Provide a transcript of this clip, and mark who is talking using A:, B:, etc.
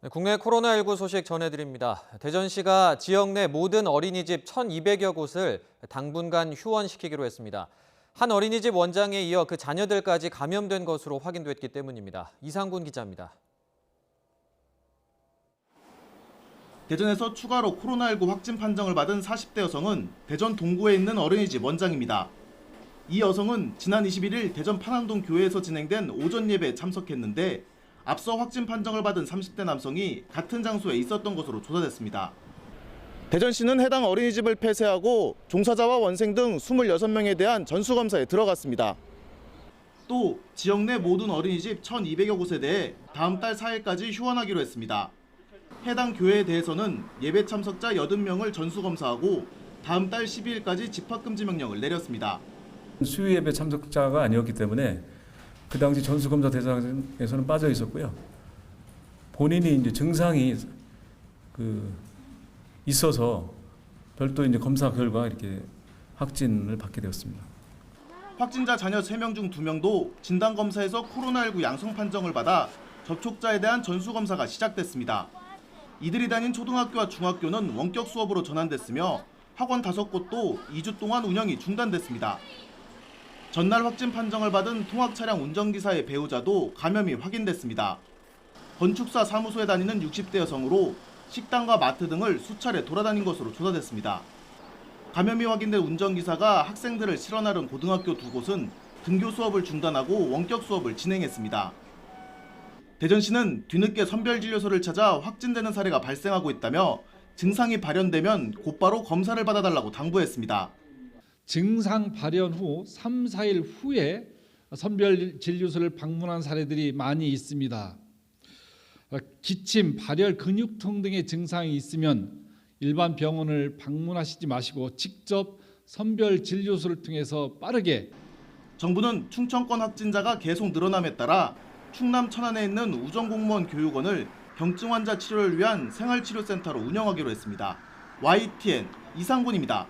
A: 네, 국내 코로나19 소식 전해드립니다. 대전시가 지역 내 모든 어린이집 1,200여 곳을 당분간 휴원시키기로 했습니다. 한 어린이집 원장에 이어 그 자녀들까지 감염된 것으로 확인됐기 때문입니다. 이상군 기자입니다.
B: 대전에서 추가로 코로나19 확진 판정을 받은 40대 여성은 대전 동구에 있는 어린이집 원장입니다. 이 여성은 지난 21일 대전 판안동 교회에서 진행된 오전 예배에 참석했는데 앞서 확진 판정을 받은 30대 남성이 같은 장소에 있었던 것으로 조사됐습니다. 대전시는 해당 어린이집을 폐쇄하고 종사자와 원생 등 26명에 대한 전수검사에 들어갔습니다. 또 지역 내 모든 어린이집 1,200여 곳에 대해 다음 달 4일까지 휴원하기로 했습니다. 해당 교회에 대해서는 예배 참석자 80명을 전수검사하고 다음 달 12일까지 집합금지 명령을 내렸습니다.
C: 수요 예배 참석자가 아니었기 때문에 그 당시 전수검사 대상에서는 빠져 있었고요. 본인이 이제 증상이 있어서 별도 이제 검사 결과 이렇게 확진을 받게 되었습니다.
B: 확진자 자녀 3명 중 2명도 진단검사에서 코로나19 양성 판정을 받아 접촉자에 대한 전수검사가 시작됐습니다. 이들이 다닌 초등학교와 중학교는 원격 수업으로 전환됐으며 학원 5곳도 2주 동안 운영이 중단됐습니다. 전날 확진 판정을 받은 통학차량 운전기사의 배우자도 감염이 확인됐습니다. 건축사 사무소에 다니는 60대 여성으로 식당과 마트 등을 수차례 돌아다닌 것으로 조사됐습니다. 감염이 확인된 운전기사가 학생들을 실어 나른 고등학교 2곳은 등교 수업을 중단하고 원격 수업을 진행했습니다. 대전시는 뒤늦게 선별진료소를 찾아 확진되는 사례가 발생하고 있다며 증상이 발현되면 곧바로 검사를 받아달라고 당부했습니다.
D: 증상 발현 후 3, 4일 후에 선별진료소를 방문한 사례들이 많이 있습니다. 기침, 발열, 근육통 등의 증상이 있으면 일반 병원을 방문하시지 마시고 직접 선별진료소를 통해서 빠르게.
B: 정부는 충청권 확진자가 계속 늘어남에 따라 충남 천안에 있는 우정공무원 교육원을 경증 환자 치료를 위한 생활치료센터로 운영하기로 했습니다. YTN 이상군입니다.